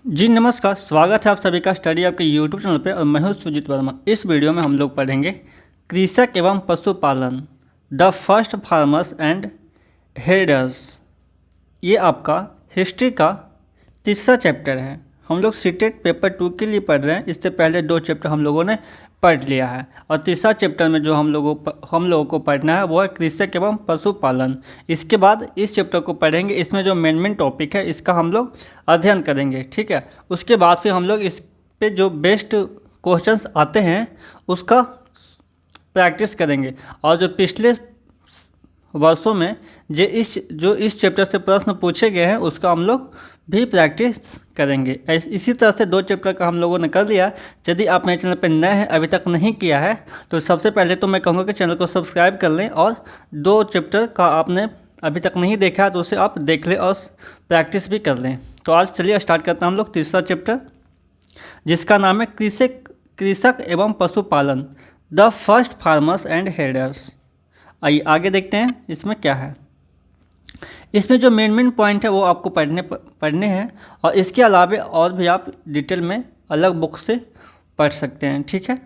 जी नमस्कार, स्वागत है आप सभी का स्टडी आपके यूट्यूब चैनल पे और मैं हूं सुजीत वर्मा। इस वीडियो में हम लोग पढ़ेंगे कृषक एवं पशुपालन, the first farmers and headers. ये आपका हिस्ट्री का तीसरा चैप्टर है। हम लोग सीटेट पेपर 2 के लिए पढ़ रहे हैं। इससे पहले 2 चैप्टर हम लोगों ने पढ़ लिया है और तीसरा चैप्टर में जो हम लोगों को पढ़ना है वो है कृषक एवं पशुपालन। इसके बाद इस चैप्टर को पढ़ेंगे। इसमें जो मेन टॉपिक है इसका हम लोग अध्ययन करेंगे, ठीक है। उसके बाद फिर हम लोग इस पे जो बेस्ट क्वेश्चंस आते हैं उसका प्रैक्टिस करेंगे और जो पिछले वर्षों में जो इस चैप्टर से प्रश्न पूछे गए हैं उसका हम लोग भी प्रैक्टिस करेंगे। इसी तरह से 2 चैप्टर का हम लोगों ने कर लिया। यदि आप मेरे चैनल पर नए हैं, अभी तक नहीं किया है, तो सबसे पहले तो मैं कहूँगा कि चैनल को सब्सक्राइब कर लें और 2 चैप्टर का आपने अभी तक नहीं देखा है तो उसे आप देख लें और प्रैक्टिस भी कर लें। तो आज चलिए स्टार्ट करते हैं हम लोग तीसरा चैप्टर, जिसका नाम है कृषक एवं पशुपालन, the first farmers and headers. आइए आगे देखते हैं इसमें क्या है। इसमें जो मेन पॉइंट है वो आपको पढ़ने हैं और इसके अलावा और भी आप डिटेल में अलग बुक से पढ़ सकते हैं, ठीक है।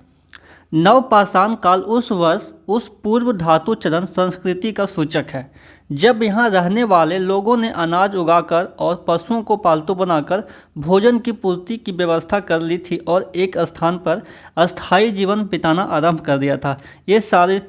नवपाषाण काल उस वर्ष उस पूर्व धातु चरण संस्कृति का सूचक है जब यहाँ रहने वाले लोगों ने अनाज उगाकर और पशुओं को पालतू बनाकर भोजन की पूर्ति की व्यवस्था कर ली थी और एक स्थान पर अस्थायी जीवन बिताना आरंभ कर दिया था। ये सारी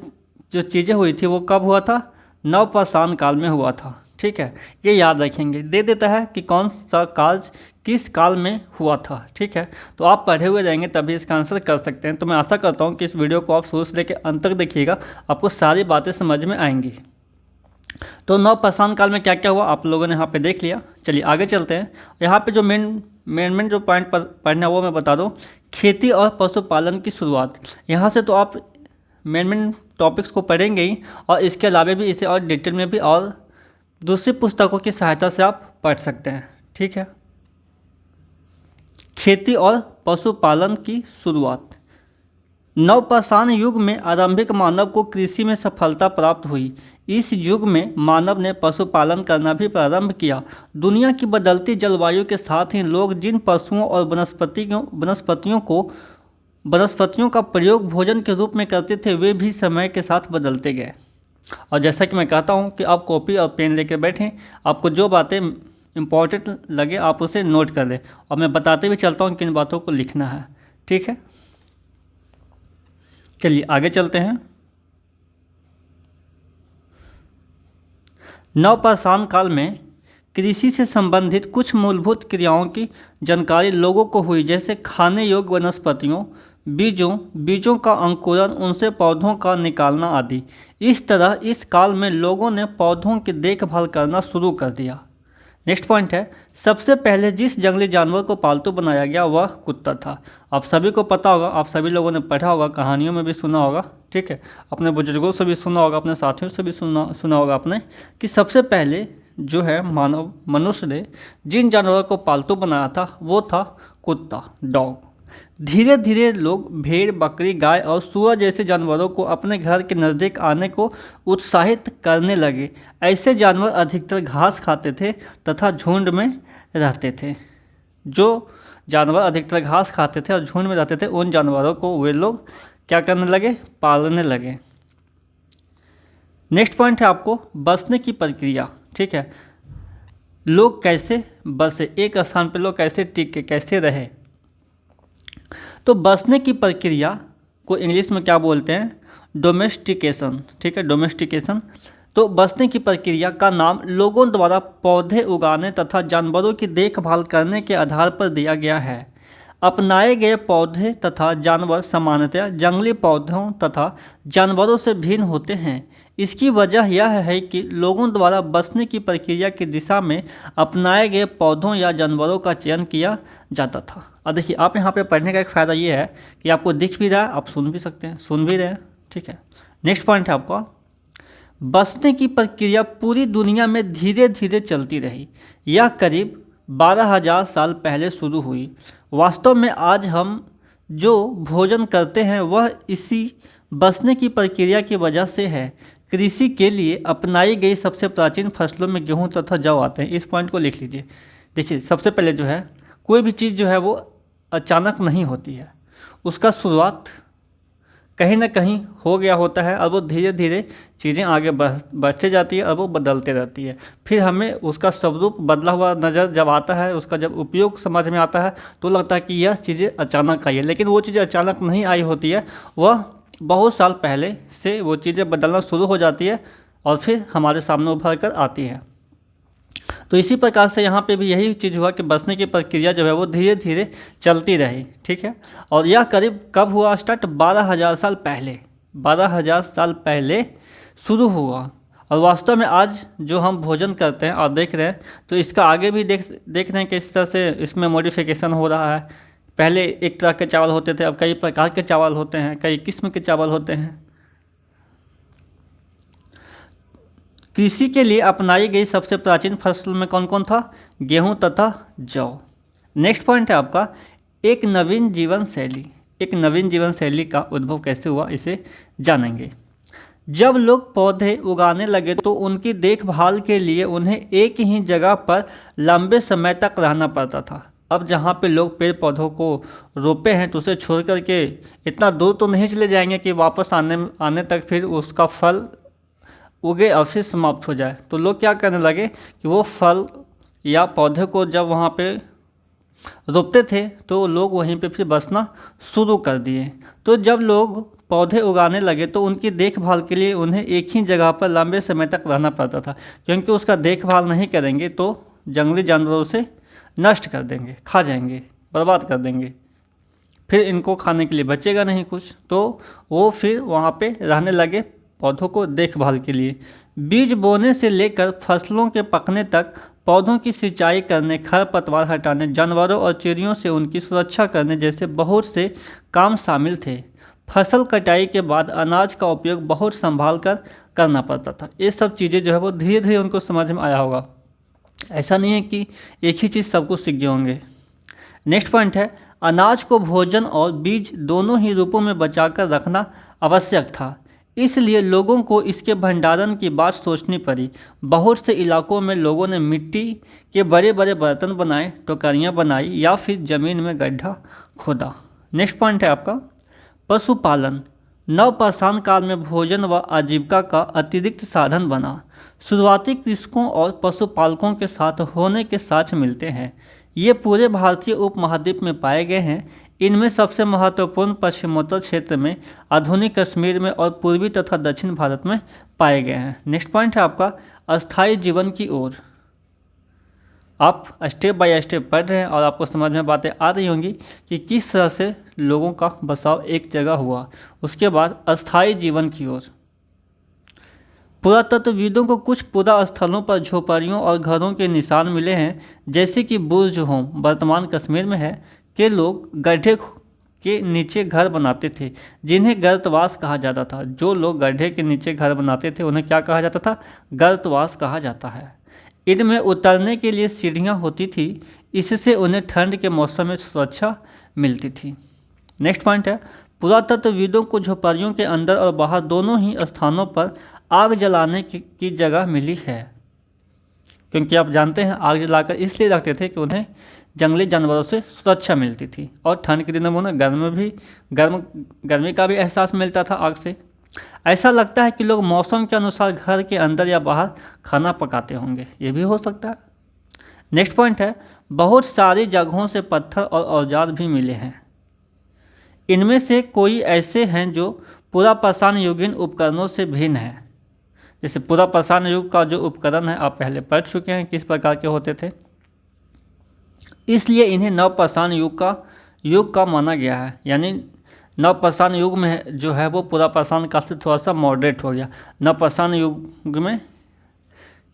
जो चीज़ें हुई थी वो कब हुआ था? नवपाषाण काल में हुआ था, ठीक है। ये याद रखेंगे, दे देता है कि कौन सा काल किस काल में हुआ था, ठीक है। तो आप पढ़े हुए रहेंगे तभी इसका आंसर कर सकते हैं। तो मैं आशा करता हूँ कि इस वीडियो को आप शुरू से लेकर अंत तक देखिएगा, आपको सारी बातें समझ में आएंगी। तो नवपाषाण काल में क्या क्या हुआ आप लोगों ने यहाँ पे देख लिया। चलिए आगे चलते हैं। यहाँ पे जो मेन जो पॉइंट पढ़ना है वो मैं बता दूँ। खेती और पशुपालन की शुरुआत, यहाँ से तो आप मेन टॉपिक्स को पढ़ेंगे ही और इसके अलावा भी इसे और डिटेल में भी और दूसरी पुस्तकों की सहायता से आप पढ़ सकते हैं, ठीक है। खेती और पशुपालन की शुरुआत। नवपाषाण युग में आरंभिक मानव को कृषि में सफलता प्राप्त हुई। इस युग में मानव ने पशुपालन करना भी प्रारंभ किया। दुनिया की बदलती जलवायु के साथ ही लोग जिन पशुओं और वनस्पतियों का प्रयोग भोजन के रूप में करते थे वे भी समय के साथ बदलते गए। और जैसा कि मैं कहता हूँ कि आप कॉपी और पेन लेकर बैठें, आपको जो बातें इम्पोर्टेंट लगे आप उसे नोट कर लें और मैं बताते भी चलता हूँ किन बातों को लिखना है, ठीक है। चलिए आगे चलते हैं। नवपाषाण काल में कृषि से संबंधित कुछ मूलभूत क्रियाओं की जानकारी लोगों को हुई, जैसे खाने योग्य वनस्पतियों, बीजों का अंकुरण, उनसे पौधों का निकालना आदि। इस तरह इस काल में लोगों ने पौधों की देखभाल करना शुरू कर दिया। नेक्स्ट पॉइंट है, सबसे पहले जिस जंगली जानवर को पालतू बनाया गया वह कुत्ता था। आप सभी को पता होगा, आप सभी लोगों ने पढ़ा होगा, कहानियों में भी सुना होगा, ठीक है। अपने बुजुर्गों से भी सुना होगा, अपने साथियों से भी सुना होगा आपने कि सबसे पहले जो है मनुष्य ने जिन जानवरों को पालतू बनाया था वो था कुत्ता, डॉग। धीरे धीरे लोग भेड़, बकरी, गाय और सुअर जैसे जानवरों को अपने घर के नज़दीक आने को उत्साहित करने लगे। ऐसे जानवर अधिकतर घास खाते थे तथा झुंड में रहते थे। जो जानवर अधिकतर घास खाते थे और झुंड में रहते थे उन जानवरों को वे लोग क्या करने लगे? पालने लगे। नेक्स्ट पॉइंट है आपको बसने की प्रक्रिया, ठीक है। लोग कैसे बसे, एक स्थान पर लोग कैसे टिके, कैसे रहे। तो बसने की प्रक्रिया को इंग्लिश में क्या बोलते हैं? डोमेस्टिकेशन, ठीक है, डोमेस्टिकेशन। तो बसने की प्रक्रिया का नाम लोगों द्वारा पौधे उगाने तथा जानवरों की देखभाल करने के आधार पर दिया गया है। अपनाए गए पौधे तथा जानवर सामान्यतः जंगली पौधों तथा जानवरों से भिन्न होते हैं। इसकी वजह यह है कि लोगों द्वारा बसने की प्रक्रिया की दिशा में अपनाए गए पौधों या जानवरों का चयन किया जाता था। और देखिए आप यहाँ पे पढ़ने का एक फ़ायदा ये है कि आपको दिख भी रहा है, आप सुन भी सकते हैं, सुन भी रहे हैं, ठीक है। नेक्स्ट पॉइंट है आपका बसने की प्रक्रिया पूरी दुनिया में धीरे धीरे चलती रही। यह करीब 12,000 साल पहले शुरू हुई। वास्तव में आज हम जो भोजन करते हैं वह इसी बसने की प्रक्रिया की वजह से है। कृषि के लिए अपनाई गई सबसे प्राचीन फसलों में गेहूं तथा जौ आते हैं। इस पॉइंट को लिख लीजिए। देखिए सबसे पहले जो है कोई भी चीज़ जो है वो अचानक नहीं होती है, उसका शुरुआत कहीं ना कहीं हो गया होता है और वो धीरे धीरे चीज़ें आगे बढ़ते जाती है और वो बदलते रहती है। फिर हमें उसका स्वरूप बदला हुआ नज़र जब आता है, उसका जब उपयोग समझ में आता है तो लगता है कि यह चीज़ें अचानक आई है, लेकिन वो चीज़ें अचानक नहीं आई होती है, वह बहुत साल पहले से वो चीज़ें बदलना शुरू हो जाती है और फिर हमारे सामने उभर कर आती है। तो इसी प्रकार से यहाँ पे भी यही चीज़ हुआ कि बसने की प्रक्रिया जो है वो धीरे धीरे चलती रही, ठीक है। और यह करीब कब हुआ स्टार्ट? 12,000 साल पहले, 12,000 साल पहले शुरू हुआ। और वास्तव में आज जो हम भोजन करते हैं और देख रहे हैं, तो इसका आगे भी देख रहे हैं कि इस तरह से इसमें मॉडिफिकेशन हो रहा है। पहले एक तरह के चावल होते थे, अब कई प्रकार के चावल होते हैं, कई किस्म के चावल होते हैं। कृषि के लिए अपनाई गई सबसे प्राचीन फसल में कौन कौन था? गेहूं तथा जौ। नेक्स्ट पॉइंट है आपका एक नवीन जीवन शैली। एक नवीन जीवन शैली का उद्भव कैसे हुआ, इसे जानेंगे। जब लोग पौधे उगाने लगे तो उनकी देखभाल के लिए उन्हें एक ही जगह पर लंबे समय तक रहना पड़ता था। अब जहाँ पे लोग पेड़ पौधों को रोपे हैं तो उसे छोड़ करके इतना दूर तो नहीं चले जाएंगे कि वापस आने तक फिर उसका फल उगे और फिर समाप्त हो जाए। तो लोग क्या करने लगे कि वो फल या पौधे को जब वहाँ पे रोपते थे तो लोग वहीं पे फिर बसना शुरू कर दिए। तो जब लोग पौधे उगाने लगे तो उनकी देखभाल के लिए उन्हें एक ही जगह पर लंबे समय तक रहना पड़ता था, क्योंकि उसका देखभाल नहीं करेंगे तो जंगली जानवरों से नष्ट कर देंगे, खा जाएंगे, बर्बाद कर देंगे, फिर इनको खाने के लिए बचेगा नहीं कुछ। तो वो फिर वहाँ पे रहने लगे पौधों को देखभाल के लिए। बीज बोने से लेकर फसलों के पकने तक पौधों की सिंचाई करने, खरपतवार हटाने, जानवरों और चिड़ियों से उनकी सुरक्षा करने जैसे बहुत से काम शामिल थे। फसल कटाई के बाद अनाज का उपयोग बहुत संभाल कर करना पड़ता था। ये सब चीज़ें जो है वो धीरे धीरे उनको समझ में आया होगा। ऐसा नहीं है कि एक ही चीज़ सब कुछ सीख गए होंगे। नेक्स्ट पॉइंट है अनाज को भोजन और बीज दोनों ही रूपों में बचाकर रखना आवश्यक था, इसलिए लोगों को इसके भंडारण की बात सोचनी पड़ी। बहुत से इलाकों में लोगों ने मिट्टी के बड़े बड़े बर्तन बनाए, टोकरियाँ बनाई या फिर ज़मीन में गड्ढा खोदा। नेक्स्ट पॉइंट है आपका पशुपालन। नवपाषाण काल में भोजन व आजीविका का अतिरिक्त साधन बना। शुरुआती कृषकों और पशुपालकों के साथ होने के साक्ष्य मिलते हैं। ये पूरे भारतीय उपमहाद्वीप में पाए गए हैं। इनमें सबसे महत्वपूर्ण पश्चिमोत्तर क्षेत्र में, आधुनिक कश्मीर में और पूर्वी तथा दक्षिण भारत में पाए गए हैं। नेक्स्ट पॉइंट है आपका अस्थायी जीवन की ओर। आप स्टेप बाय स्टेप पढ़ रहे हैं और आपको समझ में बातें आ रही होंगी कि किस तरह से लोगों का बसाव एक जगह हुआ। उसके बाद अस्थायी जीवन की ओर। पुरातत्वविदों को कुछ पुरा स्थलों पर झोपड़ियों और घरों के निशान मिले हैं, जैसे कि बुर्ज होम वर्तमान कश्मीर में है के लोग गड्ढे के नीचे घर बनाते थे, जिन्हें गर्तवास कहा जाता था। जो लोग गड्ढे के नीचे घर बनाते थे उन्हें क्या कहा जाता था? गर्तवास कहा जाता है। इनमें उतरने के लिए सीढ़ियाँ होती थी, इससे उन्हें ठंड के मौसम में सुरक्षा मिलती थी। नेक्स्ट पॉइंट है पुरातत्वविदों को झोपड़ियों के अंदर और बाहर दोनों ही स्थानों पर आग जलाने की जगह मिली है, क्योंकि आप जानते हैं आग जलाकर इसलिए रखते थे कि उन्हें जंगली जानवरों से सुरक्षा मिलती थी और ठंड के दिनों में उन्हें गर्मी का भी एहसास मिलता था आग से। ऐसा लगता है कि लोग मौसम के अनुसार घर के अंदर या बाहर खाना पकाते होंगे, ये भी हो सकता है। नेक्स्ट पॉइंट है बहुत सारी जगहों से पत्थर और औजार भी मिले हैं। इनमें से कोई ऐसे हैं जो पुरापाषाण युगीन उपकरणों से भिन्न है। जैसे पुरापाषाण युग का जो उपकरण है आप पहले पढ़ चुके हैं किस प्रकार के होते थे, इसलिए इन्हें नवपाषाण युग का माना गया है। यानी नवपाषाण युग में जो है वो पुरापाषाण काल से थोड़ा सा मॉडरेट हो गया। नवपाषाण युग में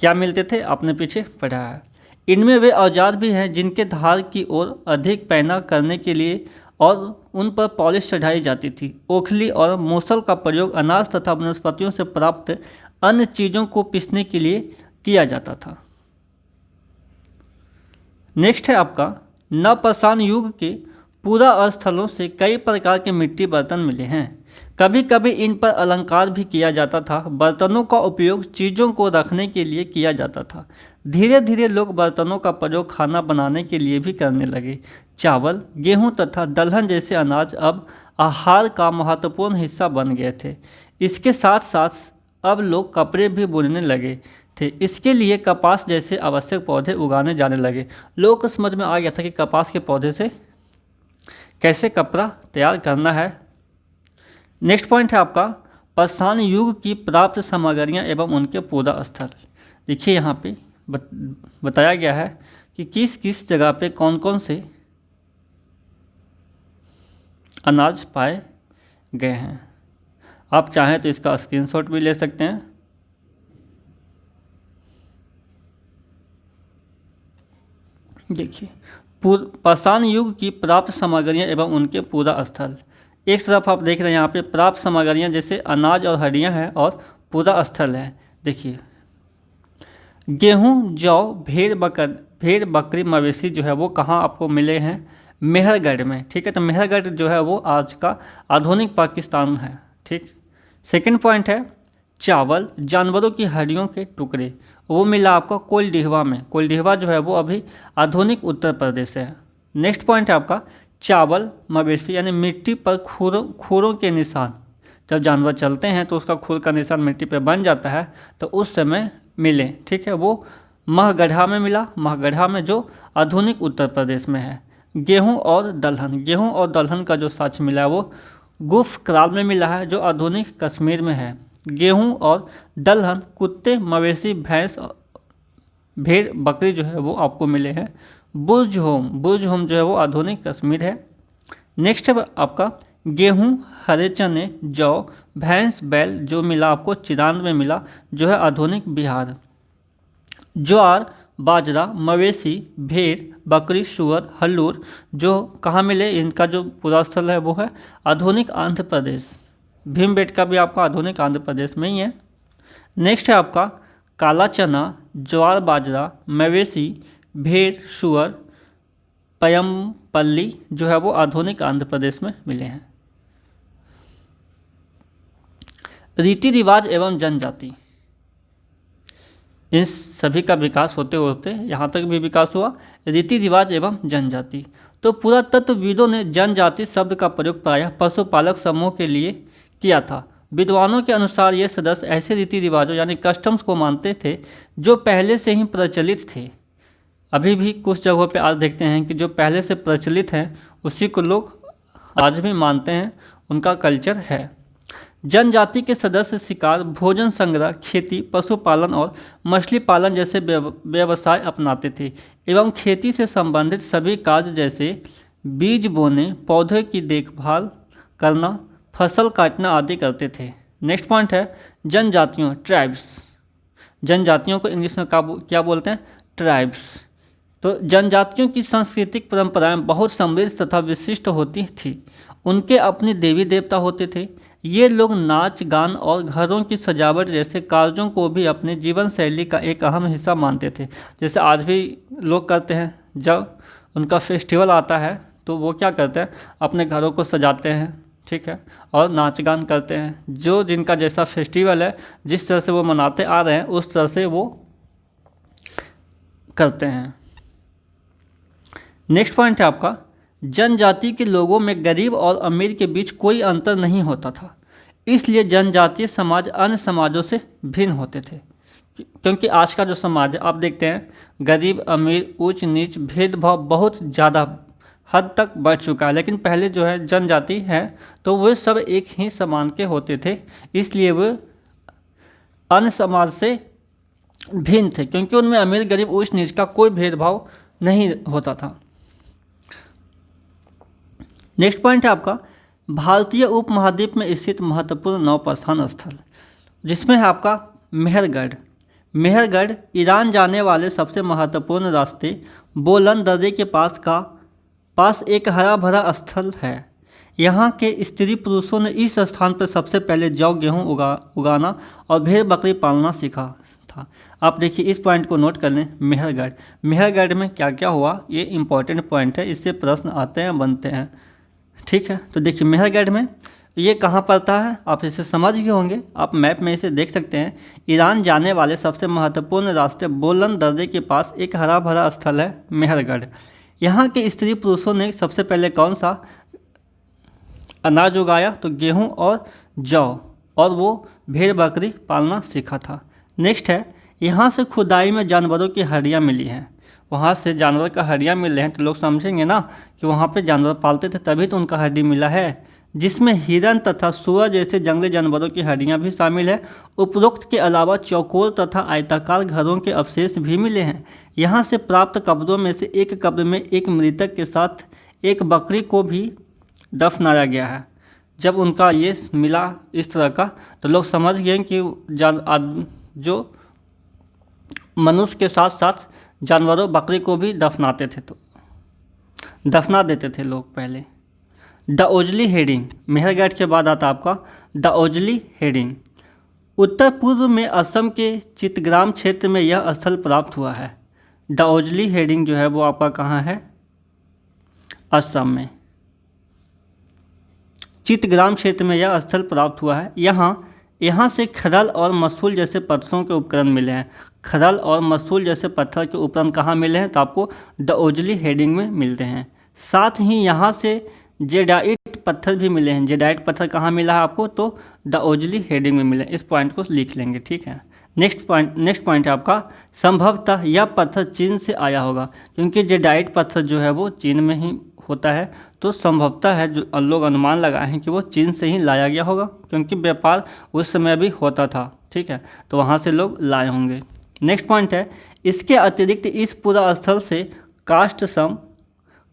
क्या मिलते थे आपने पीछे पढ़ा है। इनमें वे औजार भी हैं जिनके धार की ओर अधिक पैना करने के लिए और उन पर पॉलिश चढ़ाई जाती थी। ओखली और मूसल का प्रयोग अनाज तथा वनस्पतियों से प्राप्त अन्य चीज़ों को पीसने के लिए किया जाता था। नेक्स्ट है आपका नवपाषाण युग के पूरा स्थलों से कई प्रकार के मिट्टी बर्तन मिले हैं। कभी कभी इन पर अलंकार भी किया जाता था। बर्तनों का उपयोग चीज़ों को रखने के लिए किया जाता था। धीरे धीरे लोग बर्तनों का प्रयोग खाना बनाने के लिए भी करने लगे। चावल, गेहूं तथा दलहन जैसे अनाज अब आहार का महत्वपूर्ण हिस्सा बन गए थे। इसके साथ साथ अब लोग कपड़े भी बुनने लगे थे। इसके लिए कपास जैसे आवश्यक पौधे उगाने जाने लगे। लोगों को समझ में आ गया था कि कपास के पौधे से कैसे कपड़ा तैयार करना है। नेक्स्ट पॉइंट है आपका पाषाण युग की प्राप्त सामग्रियाँ एवं उनके पूरा स्थल। देखिए यहाँ पे बताया गया है कि किस किस जगह पे कौन कौन से अनाज पाए गए हैं। आप चाहें तो इसका स्क्रीनशॉट भी ले सकते हैं। देखिए पाषाण युग की प्राप्त सामग्रियाँ एवं उनके पूरा स्थल। एक तरफ आप देख रहे हैं यहाँ पे प्राप्त सामग्रियाँ जैसे अनाज और हड्डियाँ हैं और पूरा स्थल है। देखिए गेहूँ, जौ, भेड़ बकरी मवेशी जो है वो कहाँ आपको मिले हैं? मेहरगढ़ में। ठीक है, तो मेहरगढ़ जो है वो आज का आधुनिक पाकिस्तान है। ठीक। सेकंड पॉइंट है चावल, जानवरों की हड्डियों के टुकड़े, वो मिला आपका कोलडिहवा में। कोलडिहवा जो है वो अभी आधुनिक उत्तर प्रदेश है। नेक्स्ट पॉइंट है आपका चावल, मवेशी यानी मिट्टी पर खुरों के निशान। जब जानवर चलते हैं तो उसका खुर का निशान मिट्टी पर बन जाता है, तो उस समय मिले। ठीक है, वो महगढ़ा में मिला, महगढ़ा में जो आधुनिक उत्तर प्रदेश में है। गेहूँ और दलहन का जो साक्ष्य मिला है वो गुफ क्राल में मिला है, जो आधुनिक कश्मीर में है। गेहूँ और दलहन, कुत्ते, मवेशी, भैंस, भेड़, बकरी जो है वो आपको मिले हैं बुर्ज होम जो है वो आधुनिक कश्मीर है। नेक्स्ट है आपका गेहूँ, हरे चने, जौ, भैंस, बैल जो मिला आपको चिरांद में मिला, जो है आधुनिक बिहार। ज्वार, बाजरा, मवेशी, भेड़, बकरी, सुअर, हल्लूर जो कहाँ मिले, इनका जो पूरा स्थल है वो है आधुनिक आंध्र प्रदेश। भीमबेटका भी आपका आधुनिक आंध्र प्रदेश में ही है। नेक्स्ट है आपका काला चना, ज्वार, बाजरा, मवेशी, भेड़, सुअर, पयमपल्ली जो है वो आधुनिक आंध्र प्रदेश में मिले हैं। रीति रिवाज एवं जनजाति, इन सभी का विकास होते होते यहाँ तक भी विकास हुआ। रीति रिवाज एवं जनजाति, तो पुरातत्वविदों ने जनजाति शब्द का प्रयोग प्रायः पशुपालक समूह के लिए किया था। विद्वानों के अनुसार ये सदस्य ऐसे रीति रिवाजों यानी कस्टम्स को मानते थे जो पहले से ही प्रचलित थे। अभी भी कुछ जगहों पे आज देखते हैं कि जो पहले से प्रचलित हैं उसी को लोग आज भी मानते हैं, उनका कल्चर है। जनजाति के सदस्य शिकार, भोजन संग्रह, खेती, पशुपालन और मछली पालन जैसे व्यवसाय अपनाते थे एवं खेती से संबंधित सभी कार्य जैसे बीज बोने, पौधे की देखभाल करना, फसल काटना आदि करते थे। नेक्स्ट पॉइंट है जनजातियों, ट्राइब्स। जनजातियों को इंग्लिश में क्या बोलते हैं? ट्राइब्स। तो जनजातियों की सांस्कृतिक परंपराएं बहुत समृद्ध तथा विशिष्ट होती थी। उनके अपने देवी देवता होते थे। ये लोग नाच गान और घरों की सजावट जैसे कार्यों को भी अपने जीवन शैली का एक अहम हिस्सा मानते थे। जैसे आज भी लोग करते हैं, जब उनका फेस्टिवल आता है तो वो क्या करते हैं, अपने घरों को सजाते हैं, ठीक है, और नाच गान करते हैं। जो जिनका जैसा फेस्टिवल है, जिस तरह से वो मनाते आ रहे हैं उस तरह से वो करते हैं। नेक्स्ट पॉइंट है आपका जनजाति के लोगों में गरीब और अमीर के बीच कोई अंतर नहीं होता था, इसलिए जनजातीय समाज अन्य समाजों से भिन्न होते थे। क्योंकि आज का जो समाज है आप देखते हैं गरीब अमीर, ऊंच नीच, भेदभाव बहुत ज़्यादा हद तक बढ़ चुका है। लेकिन पहले जो है जनजाति है तो वे सब एक ही समान के होते थे, इसलिए वे अन्य समाज से भिन्न थे, क्योंकि उनमें अमीर गरीब ऊंच नीच का कोई भेदभाव नहीं होता था। नेक्स्ट पॉइंट है आपका भारतीय उपमहाद्वीप में स्थित महत्वपूर्ण नौप्रस्थान स्थल, जिसमें है आपका मेहरगढ़। मेहरगढ़ ईरान जाने वाले सबसे महत्वपूर्ण रास्ते बोलन दर्रे के पास एक हरा भरा स्थल है। यहाँ के स्त्री पुरुषों ने इस स्थान पर सबसे पहले जौ गेहूँ उगाना और भेड़ बकरी पालना सीखा था। आप देखिए इस पॉइंट को नोट कर लें, मेहरगढ़। मेहरगढ़ में क्या क्या हुआ, ये इंपॉर्टेंट पॉइंट है, इससे प्रश्न आते हैं बनते हैं, ठीक है। तो देखिए मेहरगढ़ में ये कहाँ पड़ता है आप इसे समझ गए होंगे, आप मैप में इसे देख सकते हैं। ईरान जाने वाले सबसे महत्वपूर्ण रास्ते बोलन दर्रे के पास एक हरा भरा स्थल है मेहरगढ़। यहाँ के स्त्री पुरुषों ने सबसे पहले कौन सा अनाज उगाया, तो गेहूँ और जौ, और वो भेड़ बकरी पालना सीखा था। नेक्स्ट है, यहाँ से खुदाई में जानवरों की हड्डियाँ मिली हैं। वहाँ से जानवर का हड्डियाँ मिल रहे हैं तो लोग समझेंगे ना कि वहाँ पे जानवर पालते थे तभी तो उनका हड्डी मिला है, जिसमें हिरन तथा सुअर जैसे जंगली जानवरों की हड्डियाँ भी शामिल है। उपरोक्त के अलावा चौकोर तथा आयताकार घरों के अवशेष भी मिले हैं। यहाँ से प्राप्त कब्रों में से एक कब्र में एक मृतक के साथ एक बकरी को भी दफनाया गया है। जब उनका ये मिला इस तरह का तो लोग समझ गए कि जो मनुष्य के साथ साथ जानवरों बकरी को भी दफनाते थे, तो दफना देते थे लोग पहले। दाओजली हेडिंग, मेहरगढ़ के बाद आता आपका दाओजली हेडिंग। उत्तर पूर्व में असम के चित्तग्राम क्षेत्र में यह स्थल प्राप्त हुआ है। दाओजली हेडिंग जो है वो आपका कहाँ है, असम में चित्तग्राम क्षेत्र में यह स्थल प्राप्त हुआ है। यहाँ से खरल और मसूल जैसे पत्थरों के उपकरण मिले हैं। खरल और मसूल जैसे पत्थर के उपकरण कहाँ मिले हैं, तो आपको दाओजली हेडिंग में मिलते हैं। साथ ही यहाँ से जेडाइट पत्थर भी मिले हैं। जेडाइट पत्थर कहाँ मिला है आपको, तो दाओजली हेडिंग में मिले। इस पॉइंट को लिख लेंगे, ठीक है। नेक्स्ट पॉइंट है आपका, संभवतः यह पत्थर चीन से आया होगा, क्योंकि जेडाइट पत्थर जो है वो चीन में ही होता है, तो संभवतः है जो लोग अनुमान लगाए हैं कि वो चीन से ही लाया गया होगा, क्योंकि व्यापार उस समय भी होता था, ठीक है, तो वहाँ से लोग लाए होंगे। नेक्स्ट पॉइंट है, इसके अतिरिक्त इस पूरा स्थल से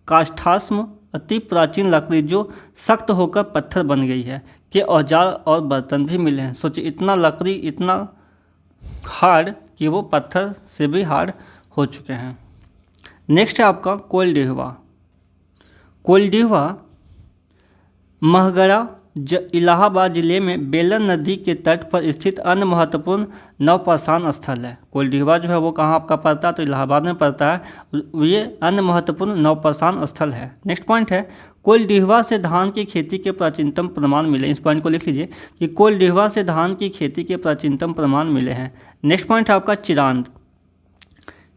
काष्ठाश्म अति प्राचीन लकड़ी जो सख्त होकर पत्थर बन गई है के औजार और बर्तन भी मिले हैं। सोचिए इतना लकड़ी इतना हार्ड कि वो पत्थर से भी हार्ड हो चुके हैं। नेक्स्ट है आपका कोइलडिहवा। कोइलडिहवा महगड़ा इलाहाबाद जिले में बेलन नदी के तट पर स्थित अन्य महत्वपूर्ण नवपाषाण स्थल है। कोइलडिहवा जो है वो कहाँ आपका पड़ता है, तो इलाहाबाद में पड़ता है। ये अन्य महत्वपूर्ण नवपाषाण स्थल है। नेक्स्ट पॉइंट है, कोइलडिहवा से धान की खेती के प्राचीनतम प्रमाण मिले। इस पॉइंट को लिख लीजिए कि कोइलडिहवा से धान की खेती के प्राचीनतम प्रमाण मिले हैं। नेक्स्ट पॉइंट है आपका चिरांद।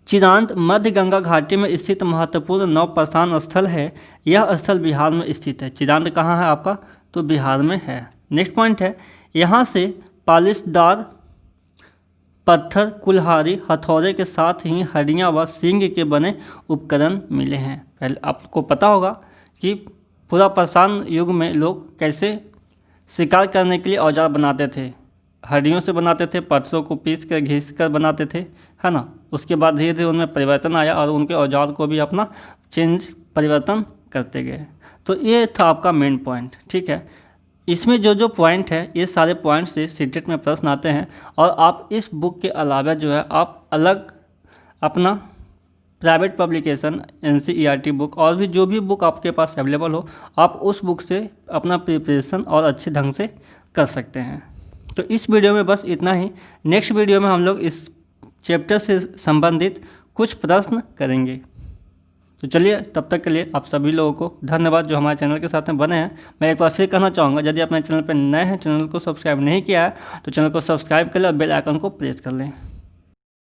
चिरांद मध्य गंगा घाटी में स्थित महत्वपूर्ण नवपाषाण स्थल है। यह स्थल बिहार में स्थित है। चिरांद कहाँ है आपका, तो बिहार में है। नेक्स्ट पॉइंट है, यहाँ से पालिशदार पत्थर, कुल्हाड़ी, हथौड़े के साथ ही हड्डियाँ व सींग के बने उपकरण मिले हैं। पहले आपको पता होगा कि पूरा पाषाण युग में लोग कैसे शिकार करने के लिए औजार बनाते थे, हड्डियों से बनाते थे, पत्थरों को पीस कर घिस कर बनाते थे, है ना। उसके बाद धीरे धीरे उनमें परिवर्तन आया और उनके औजार को भी अपना परिवर्तन करते गए। तो ये था आपका मेन पॉइंट, ठीक है। इसमें जो जो पॉइंट है ये सारे पॉइंट से सीटेट में प्रश्न आते हैं, और आप इस बुक के अलावा जो है आप अलग अपना प्राइवेट पब्लिकेशन NCERT बुक और भी जो भी बुक आपके पास अवेलेबल हो, आप उस बुक से अपना प्रिपरेशन और अच्छे ढंग से कर सकते हैं। तो इस वीडियो में बस इतना ही। नेक्स्ट वीडियो में हम लोग इस चैप्टर से संबंधित कुछ प्रश्न करेंगे। तो चलिए, तब तक के लिए आप सभी लोगों को धन्यवाद जो हमारे चैनल के साथ में बने हैं। मैं एक बार फिर कहना चाहूँगा, यदि आप मेरे चैनल पर नए हैं, चैनल को सब्सक्राइब नहीं किया है तो चैनल को सब्सक्राइब कर लें और बेल आइकन को प्रेस कर लें।